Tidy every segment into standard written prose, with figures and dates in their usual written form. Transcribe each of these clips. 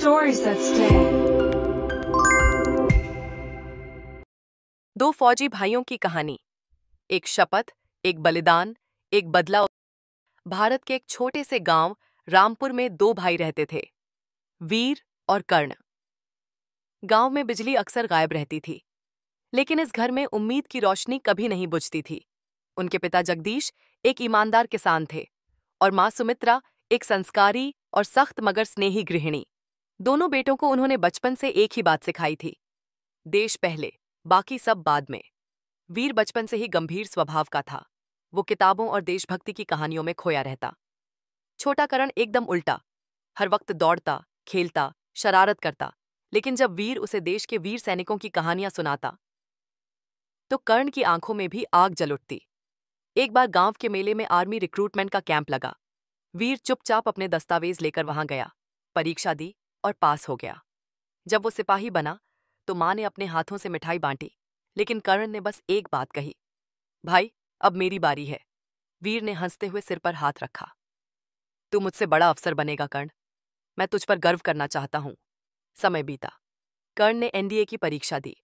Stories that stay. दो फौजी भाइयों की कहानी। एक शपथ, एक बलिदान, एक बदला। भारत के एक छोटे से गांव रामपुर में दो भाई रहते थे, वीर और कर्ण। गांव में बिजली अक्सर गायब रहती थी, लेकिन इस घर में उम्मीद की रोशनी कभी नहीं बुझती थी। उनके पिता जगदीश एक ईमानदार किसान थे और मां सुमित्रा एक संस्कारी और सख्त मगर स्नेही गृहिणी। दोनों बेटों को उन्होंने बचपन से एक ही बात सिखाई थी, देश पहले, बाकी सब बाद में। वीर बचपन से ही गंभीर स्वभाव का था। वो किताबों और देशभक्ति की कहानियों में खोया रहता। छोटा करण एकदम उल्टा, हर वक्त दौड़ता, खेलता, शरारत करता। लेकिन जब वीर उसे देश के वीर सैनिकों की कहानियां सुनाता तो कर्ण की आंखों में भी आग जल उठती। एक बार गांव के मेले में आर्मी रिक्रूटमेंट का कैंप लगा। वीर चुपचाप अपने दस्तावेज लेकर वहां गया, परीक्षा दी और पास हो गया। जब वो सिपाही बना तो मां ने अपने हाथों से मिठाई बांटी, लेकिन कर्ण ने बस एक बात कही, भाई अब मेरी बारी है। वीर ने हंसते हुए सिर पर हाथ रखा। तू मुझसे बड़ा अफसर बनेगा कर्ण, मैं तुझ पर गर्व करना चाहता हूं। समय बीता। कर्ण ने एनडीए की परीक्षा दी,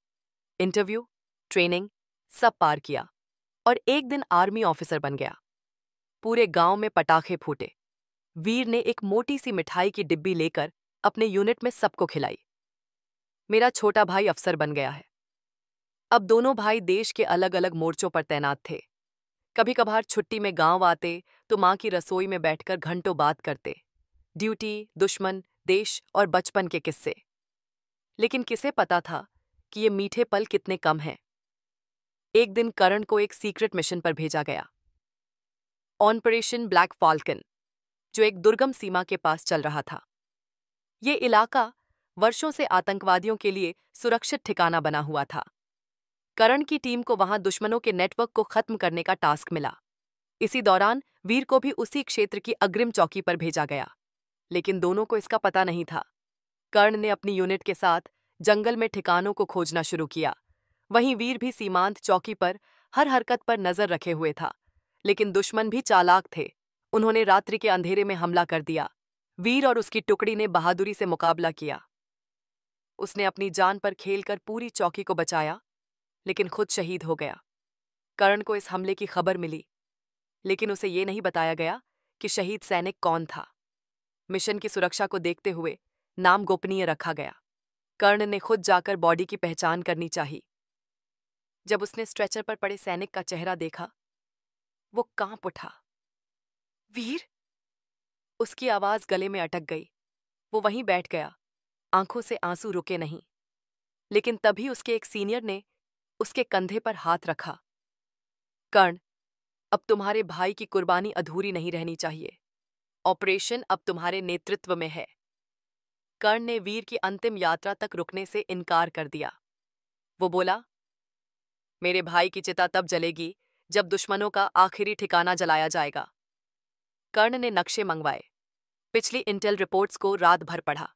इंटरव्यू, ट्रेनिंग सब पार किया और एक दिन आर्मी ऑफिसर बन गया। पूरे गांव में पटाखे फूटे। वीर ने एक मोटी सी मिठाई की डिब्बी लेकर अपने यूनिट में सबको खिलाई। मेरा छोटा भाई अफसर बन गया है। अब दोनों भाई देश के अलग अलग मोर्चों पर तैनात थे। कभी कभार छुट्टी में गांव आते तो मां की रसोई में बैठकर घंटों बात करते, ड्यूटी, दुश्मन, देश और बचपन के किस्से। लेकिन किसे पता था कि ये मीठे पल कितने कम हैं। एक दिन कर्ण को एक सीक्रेट मिशन पर भेजा गया, ऑपरेशन ब्लैक फॉल्कन, जो एक दुर्गम सीमा के पास चल रहा था। ये इलाका वर्षों से आतंकवादियों के लिए सुरक्षित ठिकाना बना हुआ था। कर्ण की टीम को वहां दुश्मनों के नेटवर्क को खत्म करने का टास्क मिला। इसी दौरान वीर को भी उसी क्षेत्र की अग्रिम चौकी पर भेजा गया, लेकिन दोनों को इसका पता नहीं था। कर्ण ने अपनी यूनिट के साथ जंगल में ठिकानों को खोजना शुरू किया। वहीं वीर भी सीमांत चौकी पर हर हरकत पर नजर रखे हुए था। लेकिन दुश्मन भी चालाक थे। उन्होंने रात्रि के अंधेरे में हमला कर दिया। वीर और उसकी टुकड़ी ने बहादुरी से मुकाबला किया। उसने अपनी जान पर खेलकर पूरी चौकी को बचाया, लेकिन खुद शहीद हो गया। कर्ण को इस हमले की खबर मिली, लेकिन उसे ये नहीं बताया गया कि शहीद सैनिक कौन था। मिशन की सुरक्षा को देखते हुए नाम गोपनीय रखा गया। कर्ण ने खुद जाकर बॉडी की पहचान करनी चाहिए। जब उसने स्ट्रेचर पर पड़े सैनिक का चेहरा देखा, वो कांप उठा। वीर! उसकी आवाज गले में अटक गई। वो वहीं बैठ गया, आंखों से आंसू रुके नहीं। लेकिन तभी उसके एक सीनियर ने उसके कंधे पर हाथ रखा। कर्ण, अब तुम्हारे भाई की कुर्बानी अधूरी नहीं रहनी चाहिए। ऑपरेशन अब तुम्हारे नेतृत्व में है। कर्ण ने वीर की अंतिम यात्रा तक रुकने से इनकार कर दिया। वो बोला, मेरे भाई की चिता तब जलेगी जब दुश्मनों का आखिरी ठिकाना जलाया जाएगा। कर्ण ने नक्शे मंगवाए, पिछली इंटेल रिपोर्ट्स को रात भर पढ़ा।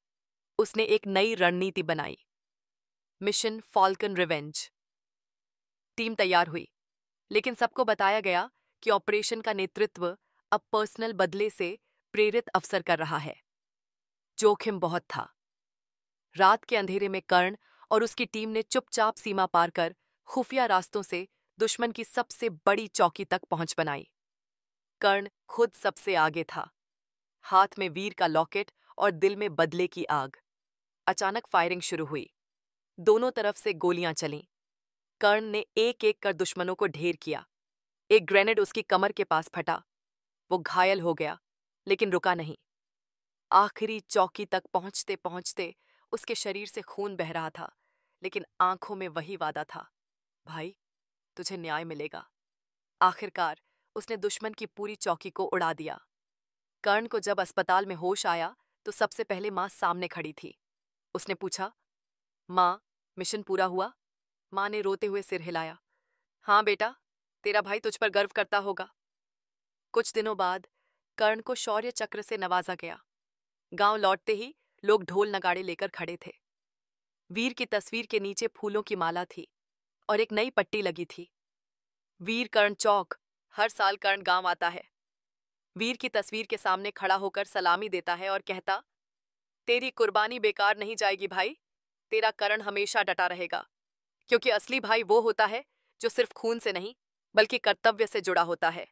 उसने एक नई रणनीति बनाई, मिशन फॉल्कन रिवेंज। टीम तैयार हुई, लेकिन सबको बताया गया कि ऑपरेशन का नेतृत्व अब पर्सनल बदले से प्रेरित अफसर कर रहा है। जोखिम बहुत था। रात के अंधेरे में कर्ण और उसकी टीम ने चुपचाप सीमा पार कर खुफिया रास्तों से दुश्मन की सबसे बड़ी चौकी तक पहुंच बनाई। कर्ण खुद सबसे आगे था, हाथ में वीर का लॉकेट और दिल में बदले की आग। अचानक फायरिंग शुरू हुई। दोनों तरफ से गोलियां चलीं। कर्ण ने एक एक कर दुश्मनों को ढेर किया। एक ग्रेनेड उसकी कमर के पास फटा। वो घायल हो गया, लेकिन रुका नहीं। आखिरी चौकी तक पहुंचते पहुंचते उसके शरीर से खून बह रहा था, लेकिन आंखों में वही वादा था, भाई तुझे न्याय मिलेगा। आखिरकार उसने दुश्मन की पूरी चौकी को उड़ा दिया। कर्ण को जब अस्पताल में होश आया तो सबसे पहले मां सामने खड़ी थी। उसने पूछा, मां, मिशन पूरा हुआ? मां ने रोते हुए सिर हिलाया। हाँ बेटा, तेरा भाई तुझ पर गर्व करता होगा। कुछ दिनों बाद कर्ण को शौर्य चक्र से नवाजा गया। गांव लौटते ही लोग ढोल नगाड़े लेकर खड़े थे। वीर की तस्वीर के नीचे फूलों की माला थी और एक नई पट्टी लगी थी, वीर कर्ण चौक। हर साल कर्ण गांव आता है, वीर की तस्वीर के सामने खड़ा होकर सलामी देता है और कहता, तेरी कुर्बानी बेकार नहीं जाएगी भाई। तेरा करण हमेशा डटा रहेगा, क्योंकि असली भाई वो होता है जो सिर्फ खून से नहीं बल्कि कर्तव्य से जुड़ा होता है।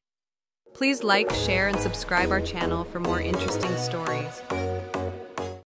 Please like, share, and subscribe our channel for more interesting stories.